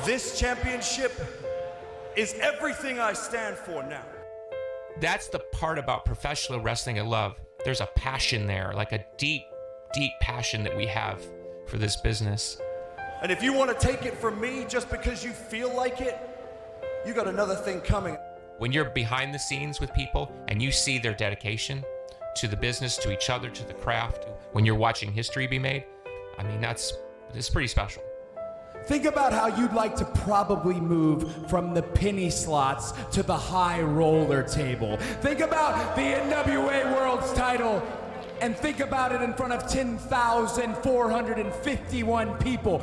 This championship is everything I stand for now. That's the part about professional wrestling I love. There's a passion there, like a deep, deep passion that we have for this business. And if you want to take it from me just because you feel like it, you got another thing coming. When you're behind the scenes with people and you see their dedication to the business, to each other, to the craft, when you're watching history be made, I mean, it's pretty special. Think about how you'd like to probably move from the penny slots to the high roller table. Think about the NWA World's title and think about it in front of 10,451 people.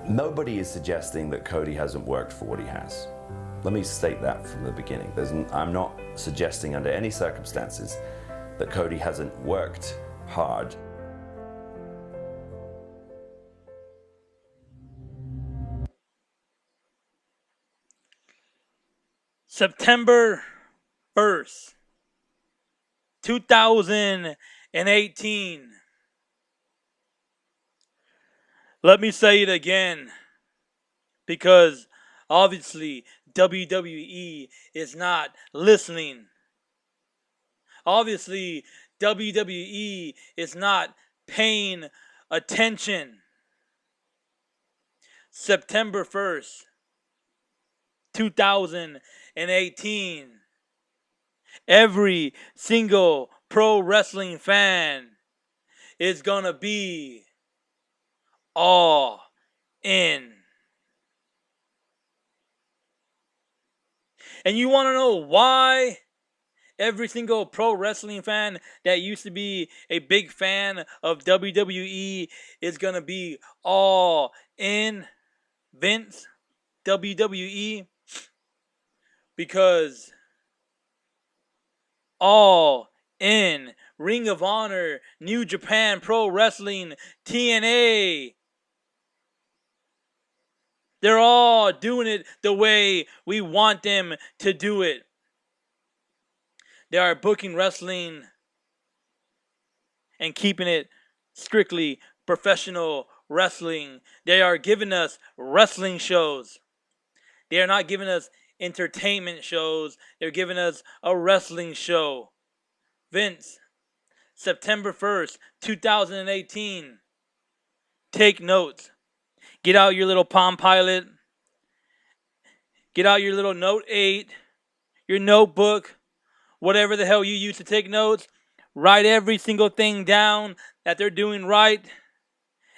Nobody is suggesting that Cody hasn't worked for what he has. Let me state that from the beginning. I'm not suggesting under any circumstances that Cody hasn't worked hard. September 1st, 2018. Let me say it again, because obviously WWE is not listening. Obviously WWE is not paying attention. September 1st, 2018. Every single pro wrestling fan is gonna be all in. And you want to know why every single pro wrestling fan that used to be a big fan of WWE is gonna be all in, Vince? WWE? Because All In, Ring of Honor, New Japan Pro Wrestling, TNA, they're all doing it the way we want them to do it. They are booking wrestling and keeping it strictly professional wrestling. They are giving us wrestling shows. They are not giving us entertainment shows. They're giving us a wrestling show. Vince, September 1st, 2018. Take notes. Get out your little Palm Pilot. Get out your little Note 8, your notebook, whatever the hell you use to take notes. Write every single thing down that they're doing right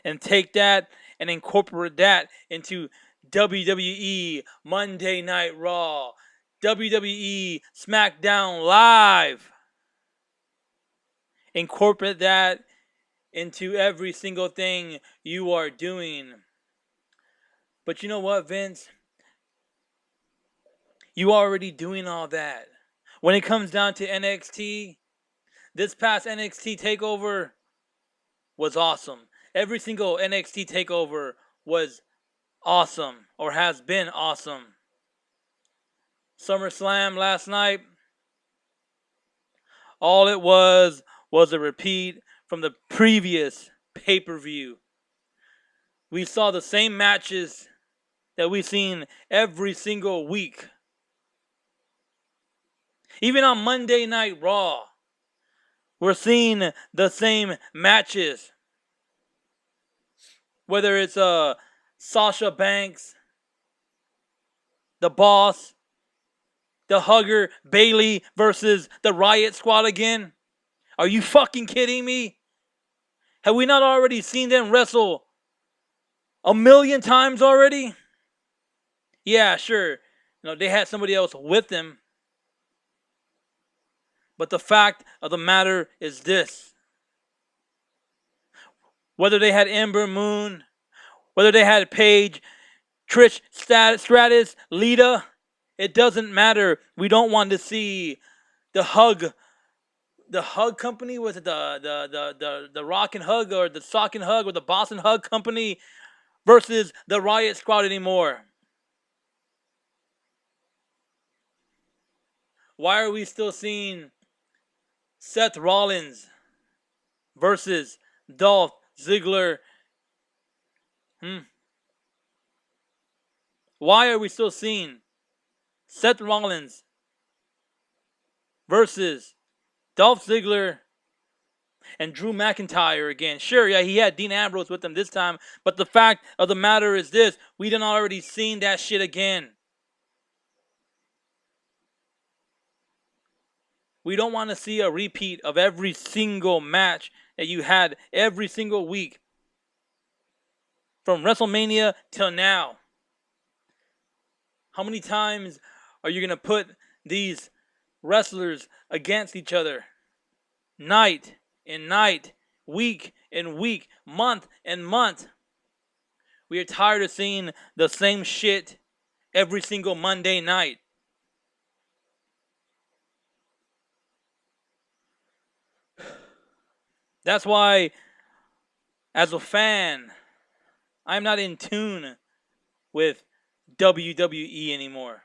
and take that and incorporate that into WWE Monday Night Raw, WWE SmackDown Live. Incorporate that into every single thing you are doing. But you know what, Vince? You already doing all that. When it comes down to NXT, this past NXT TakeOver was awesome. Every single NXT TakeOver was awesome, or has been awesome. SummerSlam last night, all it was a repeat from the previous pay-per-view. We saw the same matches that we've seen every single week. Even on Monday Night Raw, we're seeing the same matches. Whether it's Sasha Banks, the Boss, the Hugger, Bailey versus the Riot Squad again. Are you fucking kidding me? Have we not already seen them wrestle a million times already? Yeah, sure. They had somebody else with them. But the fact of the matter is this. Whether they had Ember Moon, whether they had Paige, Trish Stratus, Lita, it doesn't matter. We don't want to see the Hug company. Was it the Rock and Hug or the Sock and Hug or the Boston Hug company versus the Riot Squad anymore? Why are we still seeing Seth Rollins versus Dolph Ziggler? Why are we still seeing Seth Rollins versus Dolph Ziggler and Drew McIntyre again? Sure, yeah, he had Dean Ambrose with him this time, but the fact of the matter is this: we done already seen that shit again. We don't want to see a repeat of every single match that you had every single week from WrestleMania till now. How many times are you going to put these wrestlers against each other? Night and night, week and week, month and month. We are tired of seeing the same shit every single Monday night. That's why, as a fan, I'm not in tune with WWE anymore.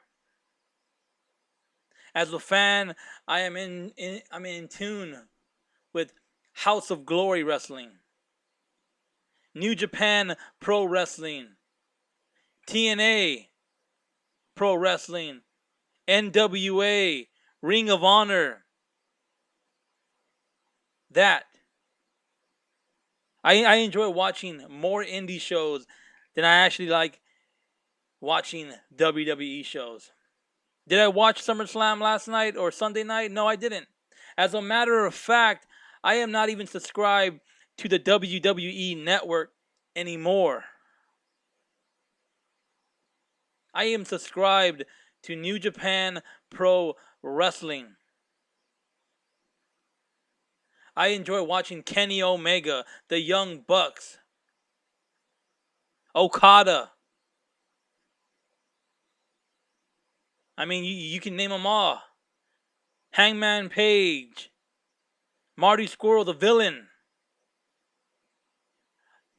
As a fan, I'm in tune with House of Glory Wrestling, New Japan Pro Wrestling, TNA Pro Wrestling, NWA, Ring of Honor. That. I enjoy watching more indie shows than I actually like watching WWE shows. Did I watch SummerSlam last night or Sunday night? No, I didn't. As a matter of fact, I am not even subscribed to the WWE network anymore. I am subscribed to New Japan Pro Wrestling. I enjoy watching Kenny Omega, the Young Bucks, Okada. I mean, you can name them all. Hangman Page, Marty Scurll, the villain.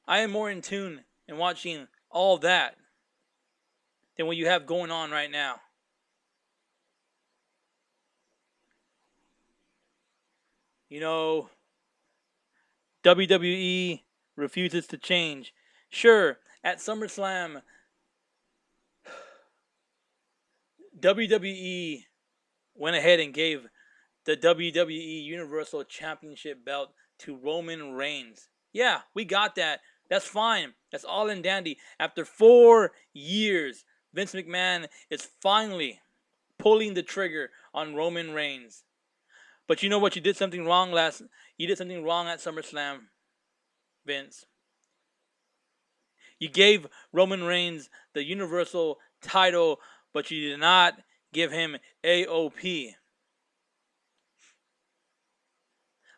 I am more in tune in watching all that than what you have going on right now. You know, WWE refuses to change. Sure, at SummerSlam, WWE went ahead and gave the WWE Universal Championship belt to Roman Reigns. Yeah, we got that. That's fine. That's all in dandy. After 4 years, Vince McMahon is finally pulling the trigger on Roman Reigns. But you know what? You did something wrong You did something wrong at SummerSlam, Vince. You gave Roman Reigns the Universal title, but you did not give him AOP.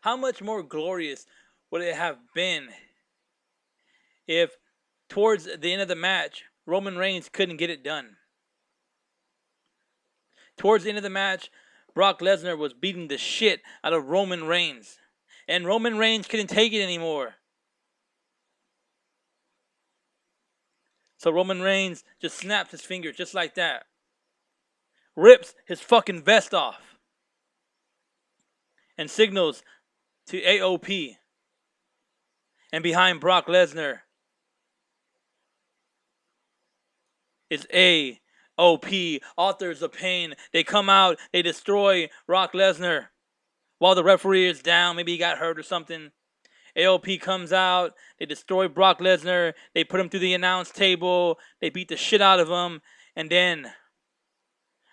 How much more glorious would it have been if, towards the end of the match, Roman Reigns couldn't get it done? Towards the end of the match, Brock Lesnar was beating the shit out of Roman Reigns. And Roman Reigns couldn't take it anymore. So Roman Reigns just snaps his finger just like that. Rips his fucking vest off. And signals to AOP. And behind Brock Lesnar is AOP, Authors of Pain. They come out, they destroy Brock Lesnar while the referee is down. Maybe he got hurt or something. AOP comes out, they destroy Brock Lesnar, they put him through the announce table, they beat the shit out of him, and then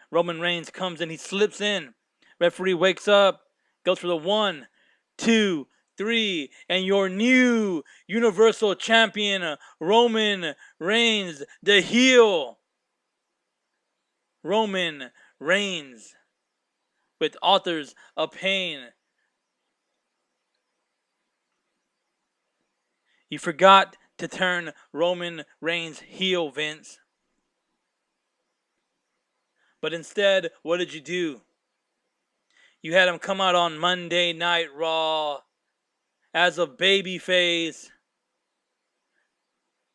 Roman Reigns comes in, he slips in. Referee wakes up, goes for the 1, 2, 3, and your new Universal Champion, Roman Reigns, the heel. Roman Reigns with Authors of Pain. You forgot to turn Roman Reigns heel, Vince. But instead, what did you do? You had him come out on Monday Night Raw as a babyface,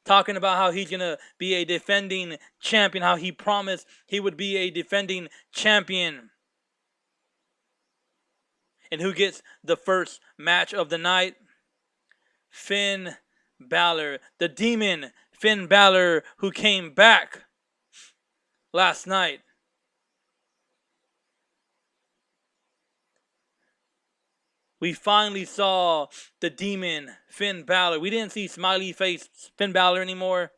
talking about how he's going to be a defending champion, how he promised he would be a defending champion. And who gets the first match of the night? Finn Balor, the demon Finn Balor, who came back last night. We finally saw the demon Finn Balor. We didn't see smiley face Finn Balor anymore.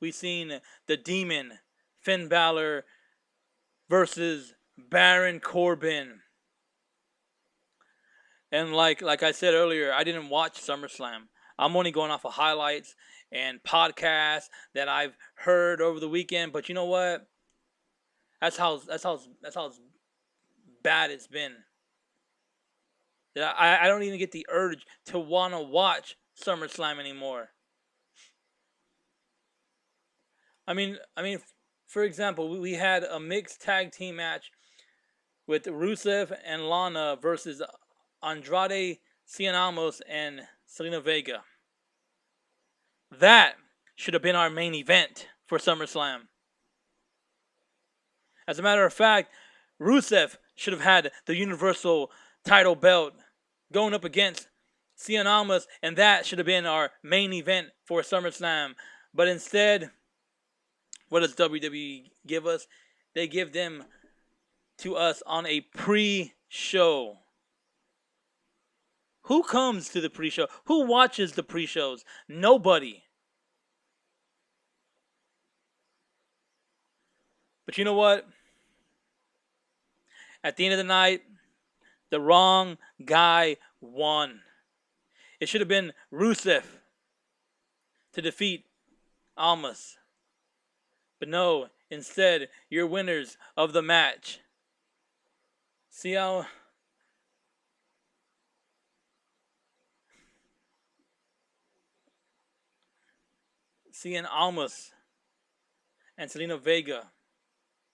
We seen the demon Finn Balor versus Baron Corbin. And like I said earlier, I didn't watch SummerSlam. I'm only going off of highlights and podcasts that I've heard over the weekend. But you know what? That's how bad it's been. That I don't even get the urge to want to watch SummerSlam anymore. I mean, for example, we had a mixed tag team match with Rusev and Lana versus Andrade Cien Almas and Selena Vega. That should have been our main event for SummerSlam. As a matter of fact, Rusev should have had the Universal title belt going up against Cien Almas, and that should have been our main event for SummerSlam. But instead, what does WWE give us? They give them to us on a pre-show. Who comes to the pre-show? Who watches the pre-shows? Nobody. But you know what? At the end of the night, the wrong guy won. It should have been Rusev to defeat Almas. But no, instead, you're winners of the match. See how Cien Almas and Selena Vega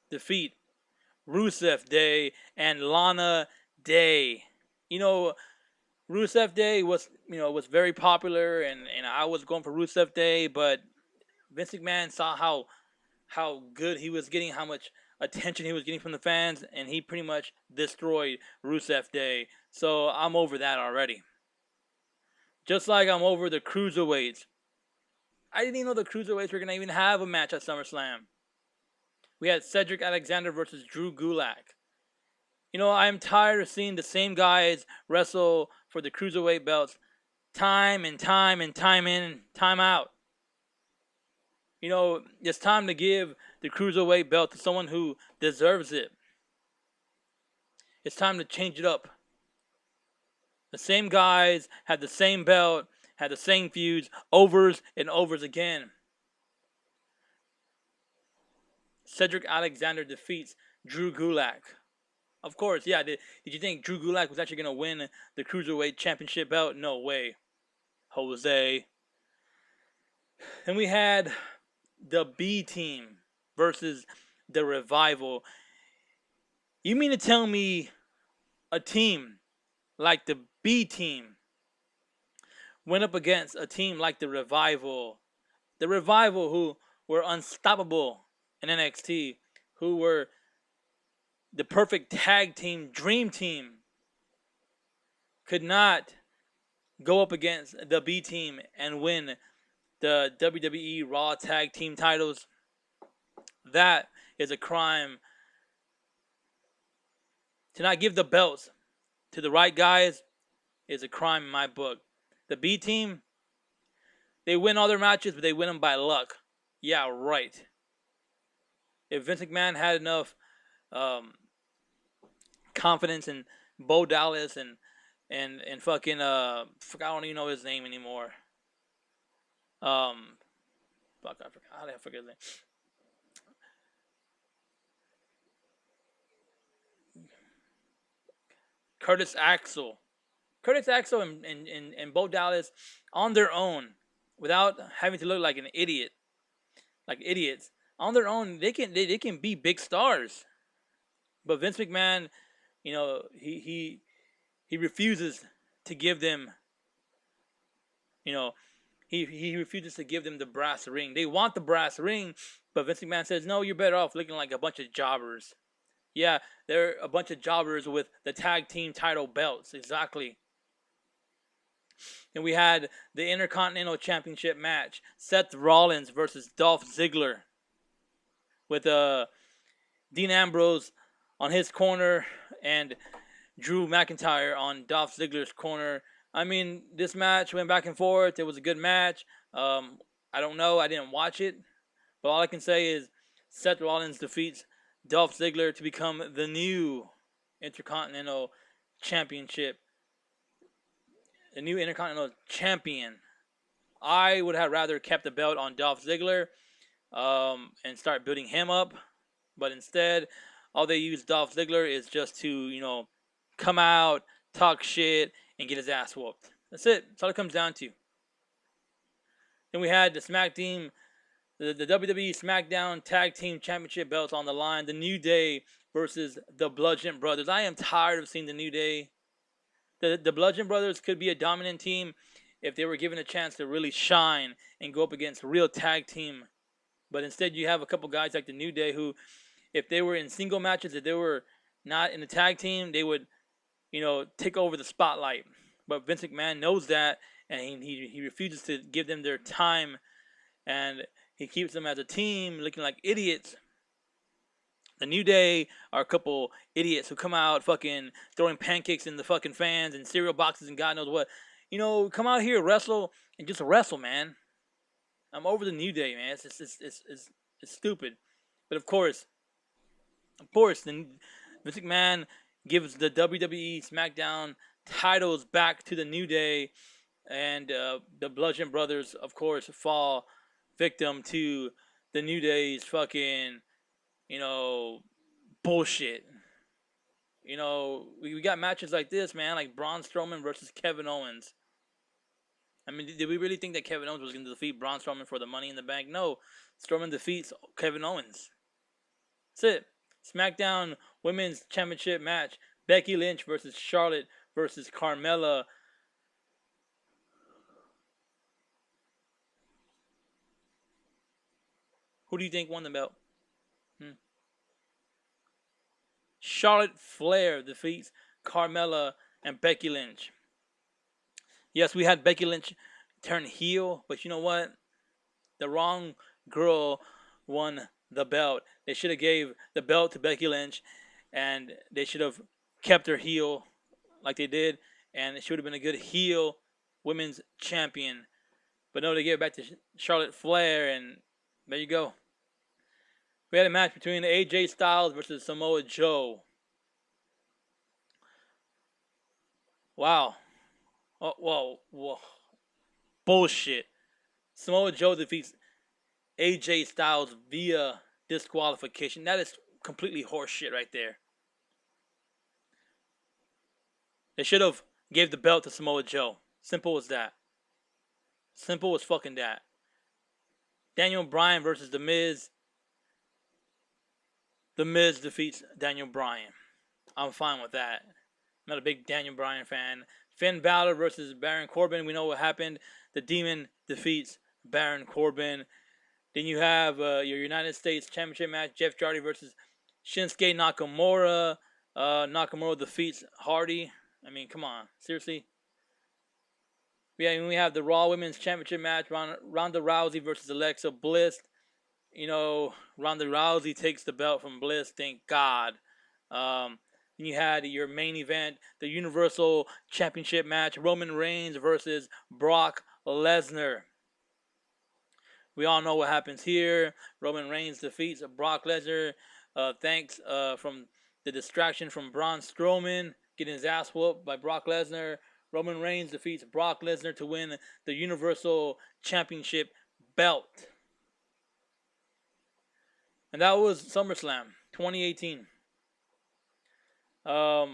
defeat Rusev Day and Lana Day. You know, Rusev Day was very popular, and I was going for Rusev Day, but Vince McMahon saw how good he was getting, how much attention he was getting from the fans, and he pretty much destroyed Rusev Day. So I'm over that already. Just like I'm over the Cruiserweights. I didn't even know the Cruiserweights were going to even have a match at SummerSlam. We had Cedric Alexander versus Drew Gulak. You know, I'm tired of seeing the same guys wrestle for the Cruiserweight belts time and time and time in and time out. You know, it's time to give the Cruiserweight belt to someone who deserves it. It's time to change it up. The same guys had the same belt, had the same feuds, overs and overs again. Cedric Alexander defeats Drew Gulak. Of course, yeah. Did you think Drew Gulak was actually going to win the Cruiserweight Championship belt? No way. Jose. And we had the B Team versus the Revival. You mean to tell me a team like the B Team went up against a team like the Revival? The Revival, who were unstoppable in NXT, who were the perfect tag team, dream team, could not go up against the B Team and win the WWE Raw Tag Team titles. That is a crime. To not give the belts to the right guys is a crime in my book. The B Team, they win all their matches, but they win them by luck. Yeah, right. If Vince McMahon had enough confidence in Bo Dallas and fucking I don't even know his name anymore. I forgot. How did I forget his name? Curtis Axel and Bo Dallas on their own, without having to look like an idiot, like idiots. On their own, they can be big stars. But Vince McMahon, you know, he refuses to give them, you know, he refuses to give them the brass ring. They want the brass ring, but Vince McMahon says, no, you're better off looking like a bunch of jobbers. Yeah, they're a bunch of jobbers with the tag team title belts. Exactly. And we had the Intercontinental Championship match. Seth Rollins versus Dolph Ziggler. with Dean Ambrose on his corner and Drew McIntyre on Dolph Ziggler's corner. I mean, this match went back and forth. It was a good match. I don't know. I didn't watch it. But all I can say is Seth Rollins defeats Dolph Ziggler to become the new Intercontinental Championship. The new Intercontinental Champion. I would have rather kept the belt on Dolph Ziggler and start building him up. But instead, all they use Dolph Ziggler is just to, come out, talk shit, and get his ass whooped. That's it. That's all it comes down to. Then we had the the WWE SmackDown Tag Team Championship belts on the line. The New Day versus the Bludgeon Brothers. I am tired of seeing the New Day. The Bludgeon Brothers could be a dominant team if they were given a chance to really shine and go up against a real tag team. But instead, you have a couple guys like the New Day who, if they were in single matches, if they were not in the tag team, they would, take over the spotlight. But Vince McMahon knows that, and he refuses to give them their time, and he keeps them as a team looking like idiots. The New Day are a couple idiots who come out fucking throwing pancakes in the fucking fans and cereal boxes and God knows what. Come out here, wrestle, and just wrestle, man. I'm over the New Day, man. It's stupid. But of course, then Vince McMahon gives the WWE SmackDown titles back to the New Day, and the Bludgeon Brothers, of course, fall victim to the New Day's fucking, bullshit. We got matches like this, man, like Braun Strowman versus Kevin Owens. I mean, did we really think that Kevin Owens was going to defeat Braun Strowman for the Money in the Bank? No. Strowman defeats Kevin Owens. That's it. SmackDown Women's Championship match. Becky Lynch versus Charlotte versus Carmella. Who do you think won the belt? Charlotte Flair defeats Carmella and Becky Lynch. Yes, we had Becky Lynch turn heel, but you know what? The wrong girl won the belt. They should have gave the belt to Becky Lynch, and they should have kept her heel like they did, and it should have been a good heel women's champion. But no, they gave it back to Charlotte Flair, and there you go. We had a match between AJ Styles versus Samoa Joe. Wow. Oh, whoa. Bullshit. Samoa Joe defeats AJ Styles via disqualification. That is completely horseshit right there. They should have gave the belt to Samoa Joe. Simple as that. Simple as fucking that. Daniel Bryan versus The Miz. The Miz defeats Daniel Bryan. I'm fine with that. I'm not a big Daniel Bryan fan. Finn Balor versus Baron Corbin. We know what happened. The Demon defeats Baron Corbin. Then you have your United States Championship match. Jeff Jardy versus Shinsuke Nakamura. Nakamura defeats Hardy. I mean, come on. Seriously? Yeah, we have the Raw Women's Championship match. Ronda Rousey versus Alexa Bliss. Ronda Rousey takes the belt from Bliss. Thank God. You had your main event, the Universal Championship match, Roman Reigns versus Brock Lesnar. We all know what happens here. Roman Reigns defeats Brock Lesnar thanks from the distraction from Braun Strowman getting his ass whooped by Brock Lesnar. Roman Reigns defeats Brock Lesnar to win the Universal Championship belt. And that was SummerSlam 2018. Are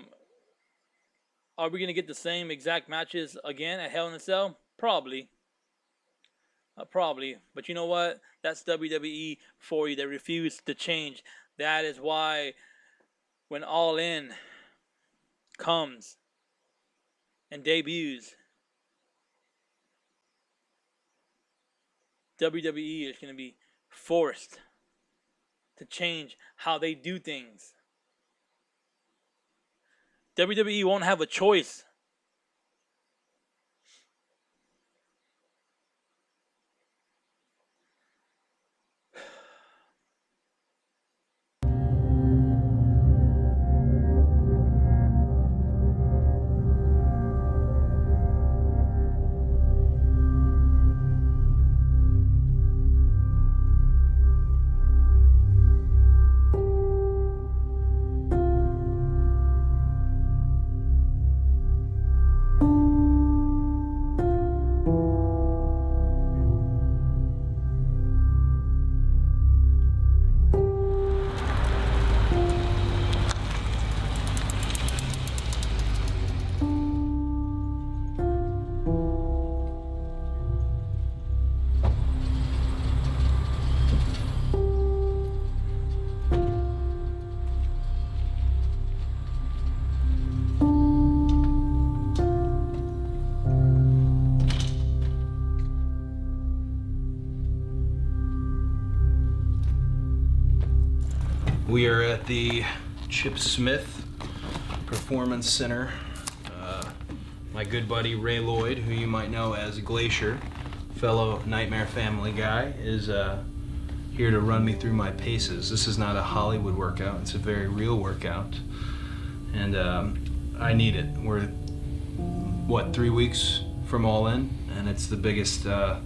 we going to get the same exact matches again at Hell in a Cell? Probably. Probably. But you know what? That's WWE for you. They refuse to change. That is why when All In comes and debuts, WWE is going to be forced to change how they do things. WWE won't have a choice. We are at the Chip Smith Performance Center. My good buddy Ray Lloyd, who you might know as Glacier, fellow Nightmare Family guy, is here to run me through my paces. This is not a Hollywood workout, it's a very real workout. And I need it. We're, 3 weeks from All In? And it's the biggest, I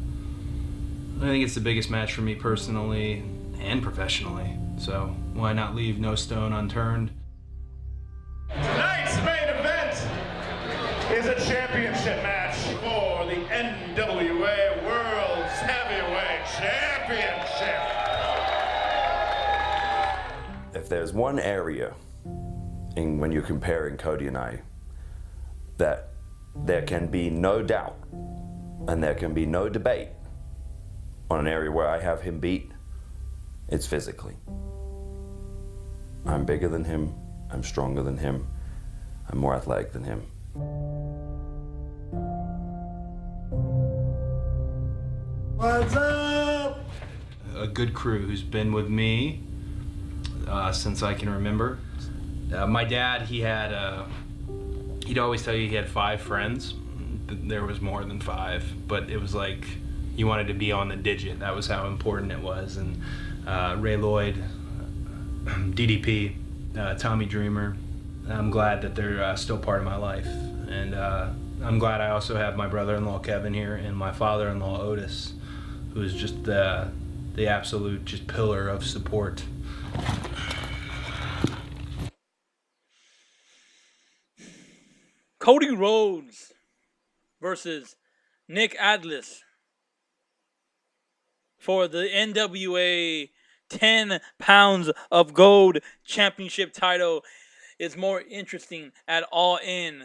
think it's the biggest match for me personally and professionally. So why not leave no stone unturned? Tonight's main event is a championship match for the NWA World's Heavyweight Championship. If there's one area when you're comparing Cody and I that there can be no doubt and there can be no debate on an area where I have him beat, it's physically. I'm bigger than him, I'm stronger than him, I'm more athletic than him. What's up? A good crew who's been with me since I can remember. My dad, he'd always tell you he had 5 friends. There was more than 5, but it was like you wanted to be on the digit. That was how important it was. And Ray Lloyd, DDP, Tommy Dreamer, I'm glad that they're still part of my life. And I'm glad I also have my brother-in-law Kevin here and my father-in-law Otis, who is just the absolute just pillar of support. Cody Rhodes versus Nick Atlas for the NWA 10 pounds of gold championship title is more interesting at All In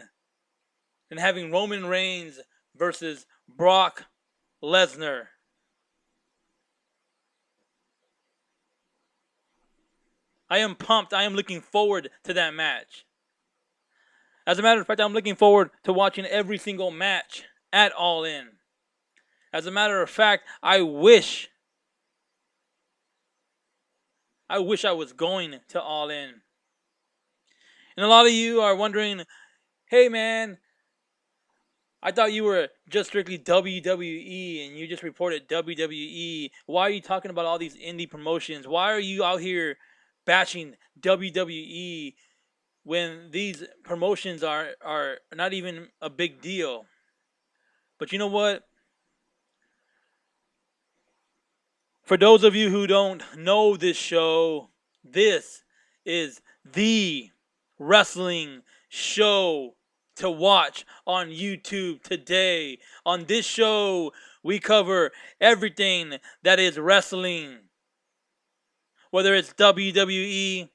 than having Roman Reigns versus Brock Lesnar. I am pumped. I am looking forward to that match. As a matter of fact, I'm looking forward to watching every single match at All In. As a matter of fact, I wish I was going to All In. And a lot of you are wondering, hey man, I thought you were just strictly WWE and you just reported WWE. Why are you talking about all these indie promotions? Why are you out here bashing WWE when these promotions are not even a big deal? But you know what? For those of you who don't know this show, this is the wrestling show to watch on YouTube today. On this show, we cover everything that is wrestling. Whether it's WWE,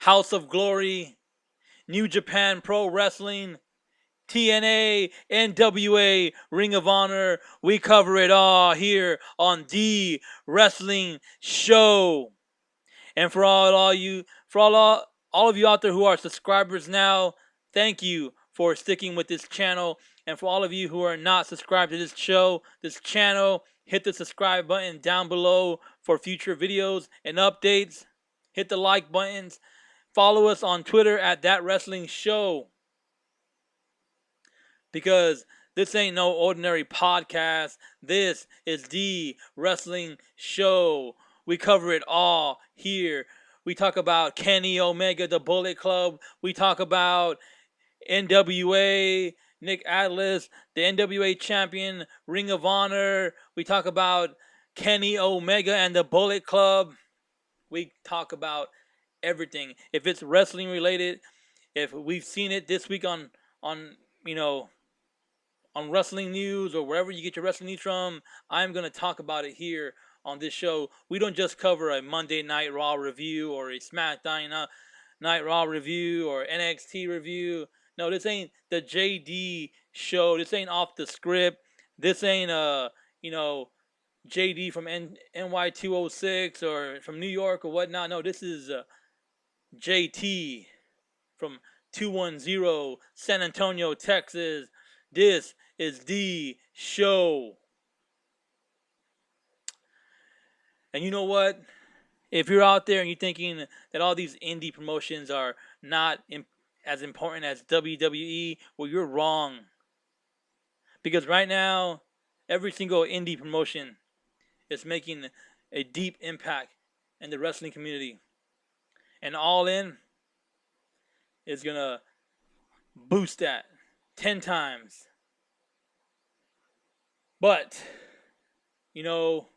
House of Glory, New Japan Pro Wrestling, TNA, NWA, Ring of Honor, we cover it all here on The Wrestling Show. And for all of you out there who are subscribers now, thank you for sticking with this channel. And for all of you who are not subscribed to this show, this channel, hit the subscribe button down below for future videos and updates. Hit the like buttons. Follow us on Twitter at That Wrestling Show. Because this ain't no ordinary podcast. This is The Wrestling Show. We cover it all here. We talk about Kenny Omega, the Bullet Club. We talk about NWA, Nick Atlas, the NWA champion, Ring of Honor. We talk about Kenny Omega and the Bullet Club. We talk about everything. If it's wrestling related, if we've seen it this week on wrestling news or wherever you get your wrestling news from, I'm going to talk about it here on this show. We don't just cover a Monday Night Raw review or a SmackDown Night Raw review or NXT review. No, this ain't the JD show. This ain't off the script. This ain't JD from NY206 or from New York or whatnot. No, this is JT from 210 San Antonio, Texas. This is the show. And you know what? If you're out there and you're thinking that all these indie promotions are not as important as WWE, well, you're wrong. Because right now, every single indie promotion is making a deep impact in the wrestling community. And All In is going to boost that 10 times. But, you know,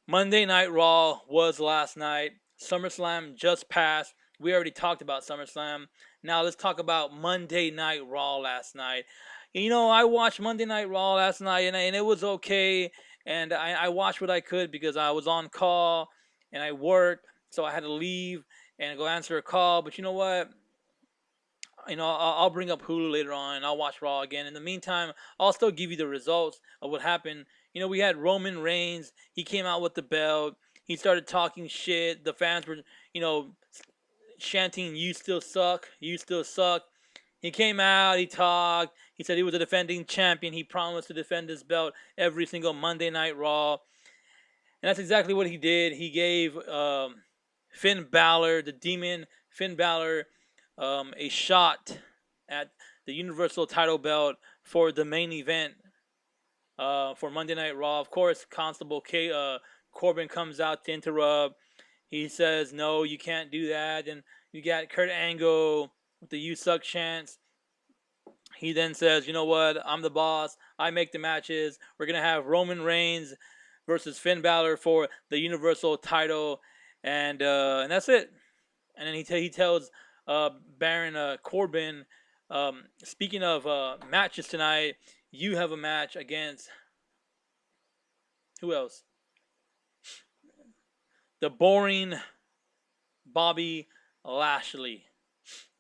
Monday Night Raw was last night. SummerSlam just passed. We already talked about SummerSlam. Now let's talk about Monday Night Raw last night. You know, I watched Monday Night Raw last night, and it was okay. And I watched what I could because I was on call and I worked, so I had to leave and go answer a call. But you know what? You know, I'll bring up Hulu later on and I'll watch Raw again. In the meantime, I'll still give you the results of what happened. You know, we had Roman Reigns. He came out with the belt. He started talking shit. The fans were, you know, chanting, "You still suck. You still suck." He came out. He talked. He said he was a defending champion. He promised to defend his belt every single Monday Night Raw. And that's exactly what he did. He gave Finn Balor, the Demon, Finn Balor, a shot at the Universal title belt for the main event for Monday Night Raw. Of course, Constable Corbin comes out to interrupt. He says, "No, you can't do that." And you got Kurt Angle with the "You suck" chants. He then says, "You know what? I'm the boss. I make the matches. We're going to have Roman Reigns versus Finn Balor for the Universal title." And that's it. And then he tells Baron Corbin, speaking of matches tonight, you have a match against who else? The boring Bobby Lashley.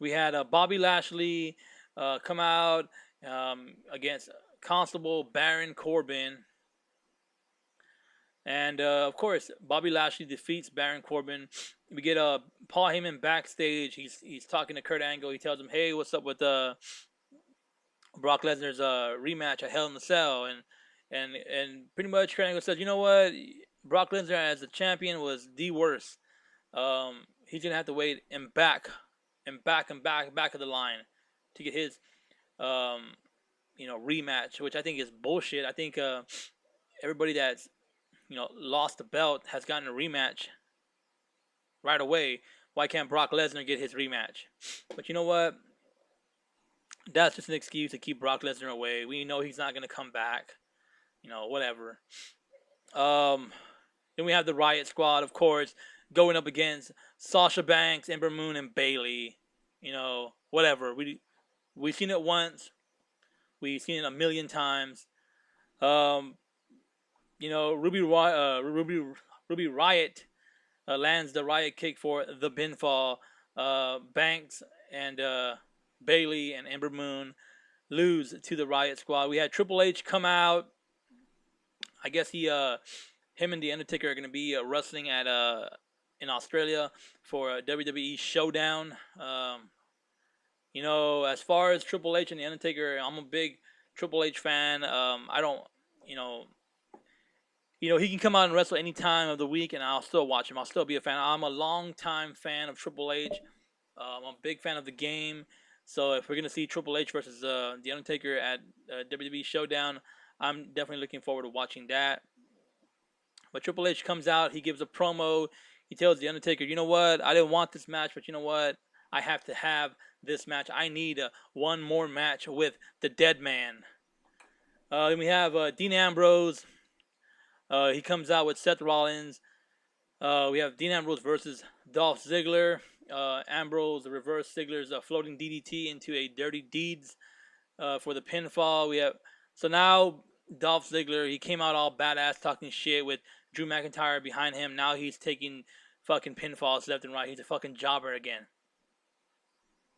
We had Bobby Lashley come out against Constable Baron Corbin. And, of course, Bobby Lashley defeats Baron Corbin. We get Paul Heyman backstage. He's talking to Kurt Angle. He tells him, "Hey, what's up with Brock Lesnar's rematch at Hell in the Cell?" And pretty much Kurt Angle says, "You know what? Brock Lesnar as the champion was the worst. He's going to have to wait and back of the line to get his, rematch," which I think is bullshit. I think everybody that's lost the belt has gotten a rematch right away. Why can't Brock Lesnar get his rematch? But you know what? That's just an excuse to keep Brock Lesnar away. We know he's not going to come back. Whatever. Then we have the Riot Squad, of course, going up against Sasha Banks, Ember Moon, and Bayley. Whatever. We've seen it once. We've seen it a million times. Ruby Riot lands the Riot Kick for the pinfall. Banks and Bayley and Ember Moon lose to the Riot Squad. We had Triple H come out. I guess him and The Undertaker are going to be wrestling at in Australia for a WWE Showdown. As far as Triple H and The Undertaker, I'm a big Triple H fan. I don't, he can come out and wrestle any time of the week, and I'll still watch him. I'll still be a fan. I'm a long-time fan of Triple H. I'm a big fan of the game. So if we're going to see Triple H versus The Undertaker at WWE Showdown, I'm definitely looking forward to watching that. But Triple H comes out. He gives a promo. He tells The Undertaker, "You know what? I didn't want this match, but you know what? I have to have this match. I need one more match with the Dead Man." Then we have Dean Ambrose. He comes out with Seth Rollins. We have Dean Ambrose versus Dolph Ziggler. Ambrose reverse Ziggler's floating DDT into a Dirty Deeds for the pinfall. So now Dolph Ziggler, he came out all badass talking shit with Drew McIntyre behind him. Now he's taking fucking pinfalls left and right. He's a fucking jobber again.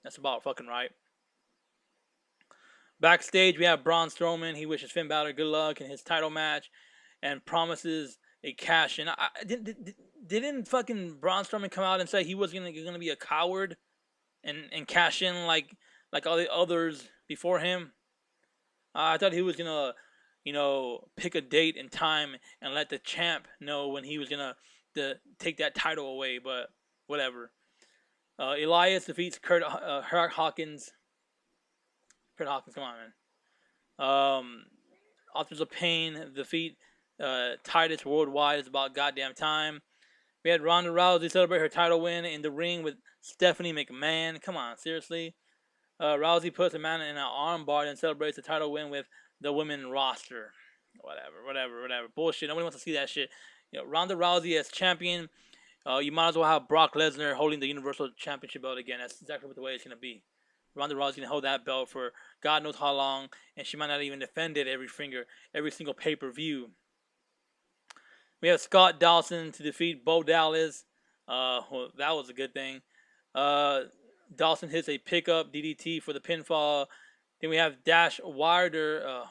That's about fucking right. Backstage, we have Braun Strowman. He wishes Finn Balor good luck in his title match and promises a cash in. Didn't fucking Braun Strowman come out and say he was gonna be a coward and cash in like all the others before him? I thought he was gonna pick a date and time and let the champ know when he was gonna take that title away. But whatever. Elias defeats Kurt Hawkins. Kurt Hawkins, come on, man. Authors of Pain defeat Titus Worldwide. It's about goddamn time. We had Ronda Rousey celebrate her title win in the ring with Stephanie McMahon. Come on, seriously. Rousey puts a man in an arm bar and celebrates the title win with the women roster. Whatever. Bullshit. Nobody wants to see that shit. Ronda Rousey as champion. You might as well have Brock Lesnar holding the Universal Championship belt again. That's exactly what the way it's going to be. Ronda Rousey's going to hold that belt for God knows how long, and she might not even defend it every single pay-per-view. We have Scott Dawson to defeat Bo Dallas. Well, that was a good thing. Dawson hits a pickup DDT for the pinfall. Then we have Dash Wilder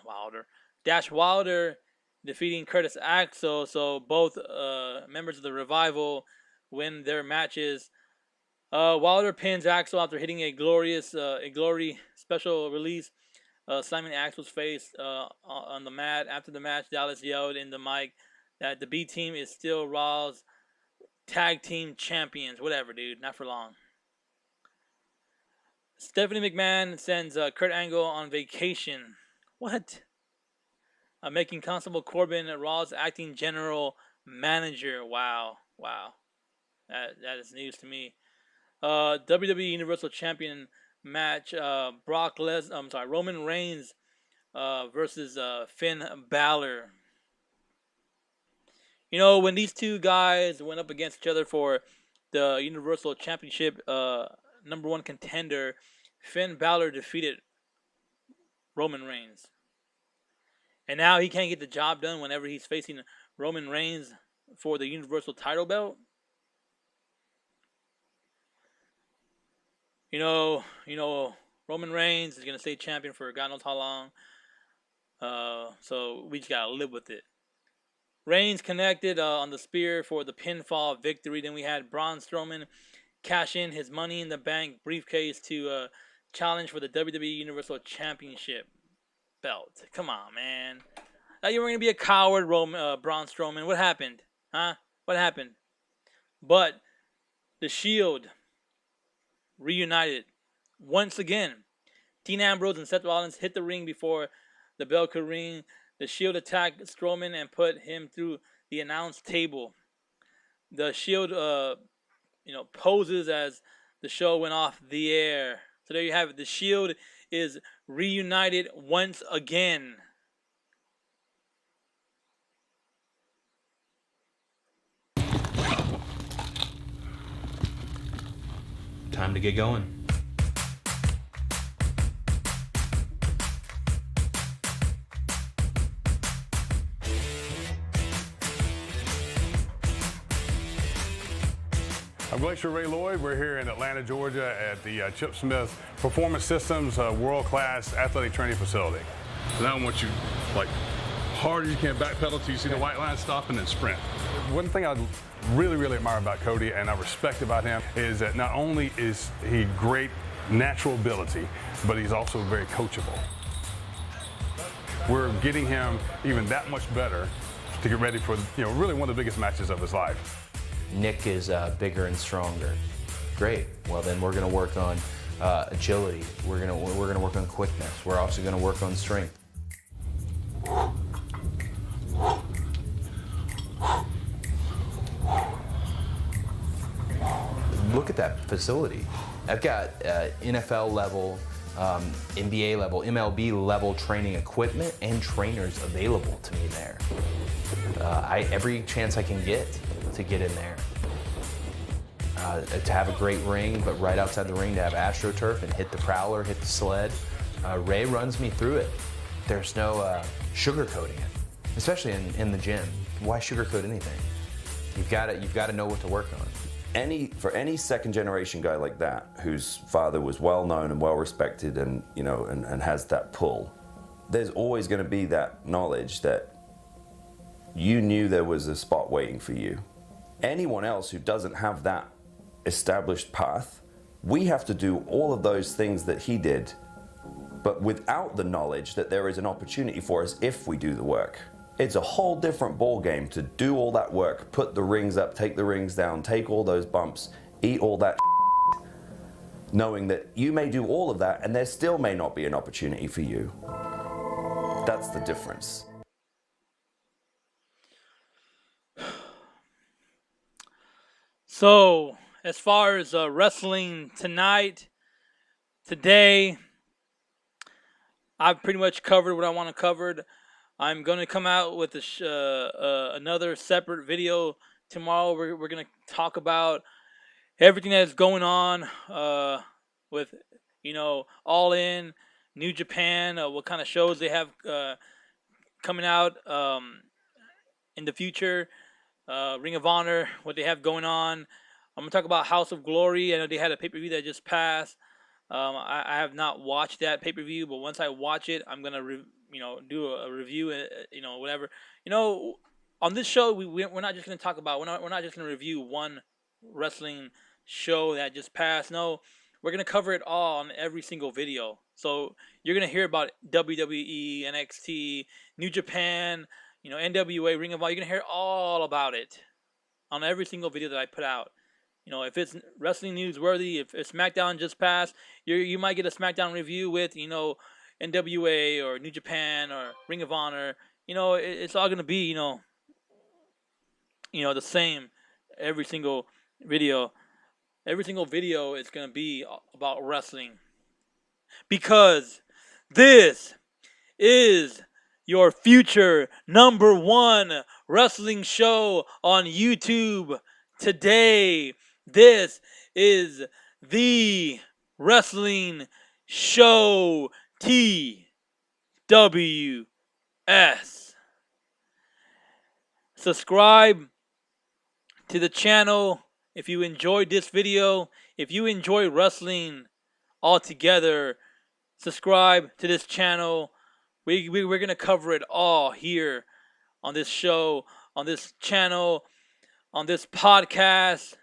defeating Curtis Axel. So both members of the Revival win their matches. Wilder pins Axel after hitting a glory special release, slamming Axel's face on the mat. After the match, Dallas yelled in the mic that the B team is still Raw's tag team champions. Whatever, dude. Not for long. Stephanie McMahon sends Kurt Angle on vacation. What? Making Constable Corbin Raw's acting general manager. Wow. That is news to me. WWE Universal Champion match. Roman Reigns versus Finn Balor. When these two guys went up against each other for the Universal Championship, number one contender, Finn Balor defeated Roman Reigns. And now he can't get the job done whenever he's facing Roman Reigns for the Universal title belt. Roman Reigns is going to stay champion for God knows how long. So we just got to live with it. Reigns connected on the spear for the pinfall victory. Then we had Braun Strowman cash in his Money in the Bank briefcase to challenge for the WWE Universal Championship belt. Come on, man. Now you were going to be a coward, Braun Strowman. What happened? Huh? What happened? But the Shield reunited once again. Dean Ambrose and Seth Rollins hit the ring before the bell could ring. The Shield attacked Strowman and put him through the announce table. The Shield, poses as the show went off the air. So there you have it. The Shield is reunited once again. Time to get going. I'm Glacier Ray Lloyd. We're here in Atlanta, Georgia at the Chip Smith Performance Systems world-class athletic training facility. So now I want you, hard as you can, backpedal till you see the white line, stop, and then sprint. One thing I really admire about Cody and I respect about him is that not only is he great natural ability, but he's also very coachable. We're getting him even that much better to get ready for, really one of the biggest matches of his life. Nick is bigger and stronger. Great. Well, then we're going to work on agility. We're going to work on quickness. We're also going to work on strength. Look at that facility. I've got NFL level, NBA level, MLB level training equipment and trainers available to me there. Every chance I can get to get in there. To have a great ring, but right outside the ring to have AstroTurf and hit the prowler, hit the sled. Ray runs me through it. There's no sugarcoating it, especially in the gym. Why sugarcoat anything? You've got to know what to work on. For any second generation guy like that, whose father was well known and well respected and has that pull, there's always going to be that knowledge that you knew there was a spot waiting for you. Anyone else who doesn't have that established path, we have to do all of those things that he did but without the knowledge that there is an opportunity for us if we do the work. It's a whole different ball game to do all that work, put the rings up, take the rings down, take all those bumps, eat all that knowing that you may do all of that and there still may not be an opportunity for you. That's the difference. So, as far as wrestling today, I've pretty much covered what I want to cover. I'm going to come out with another separate video tomorrow. We're going to talk about everything that's going on with, All In, New Japan, what kind of shows they have coming out in the future, Ring of Honor, what they have going on. I'm going to talk about House of Glory. I know they had a pay-per-view that just passed. I have not watched that pay-per-view, but once I watch it, I'm going to do a review, whatever. On this show, we're not just going to talk about, we're not just going to review one wrestling show that just passed. No, we're going to cover it all on every single video. So you're going to hear about WWE, NXT, New Japan, NWA, Ring of Honor. You're going to hear all about it on every single video that I put out. If it's wrestling newsworthy, if SmackDown just passed, you might get a SmackDown review with, NWA or New Japan or Ring of Honor. It's all going to be, the same every single video. Every single video is going to be about wrestling. Because this is your future #1 wrestling show on YouTube today. This is the Wrestling Show TWS. Subscribe to the channel if you enjoyed this video. If you enjoy wrestling altogether, subscribe to this channel. We're going to cover it all here on this show, on this channel, on this podcast.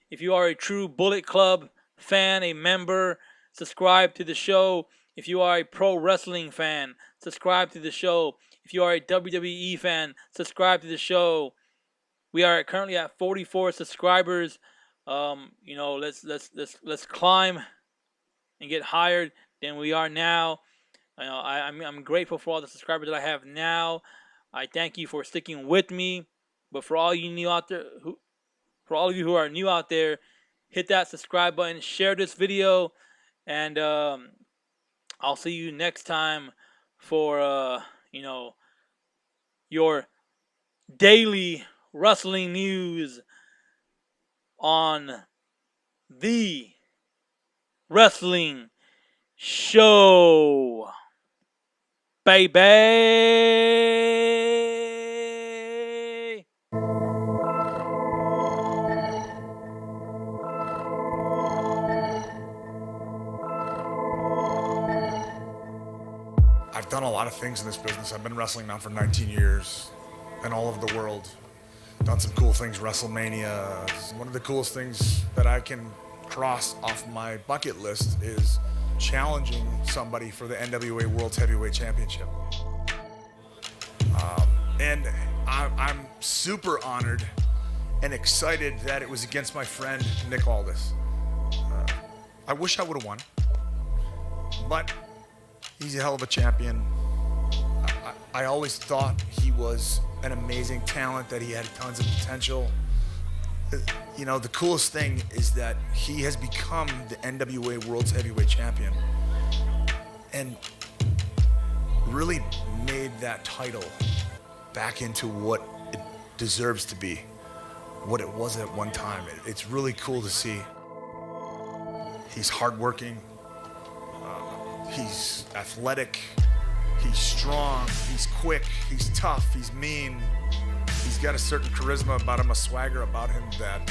If you are a true Bullet Club fan, a member, subscribe to the show. If you are a pro wrestling fan, subscribe to the show. If you are a WWE fan, subscribe to the show. We are currently at 44 subscribers. Let's climb and get higher than we are now. I'm grateful for all the subscribers that I have now. I thank you for sticking with me. But for all you new out there, for all of you who are new out there, hit that subscribe button, share this video, and I'll see you next time for your daily wrestling news on the Wrestling Show, baby. I've done a lot of things in this business. I've been wrestling now for 19 years and all over the world. Done some cool things, WrestleMania. One of the coolest things that I can cross off my bucket list is challenging somebody for the NWA World's Heavyweight Championship. And I'm super honored and excited that it was against my friend Nick Aldis. I wish I would have won, but he's a hell of a champion. I always thought he was an amazing talent, that he had tons of potential. The coolest thing is that he has become the NWA World's Heavyweight Champion and really made that title back into what it deserves to be, what it was at one time. It's really cool to see. He's hardworking. He's athletic, he's strong, he's quick, he's tough, he's mean. He's got a certain charisma about him, a swagger about him that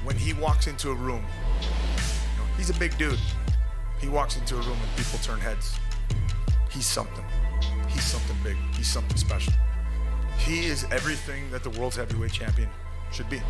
when he walks into a room, he's a big dude. He walks into a room and people turn heads. He's something. He's something big. He's something special. He is everything that the World's Heavyweight Champion should be.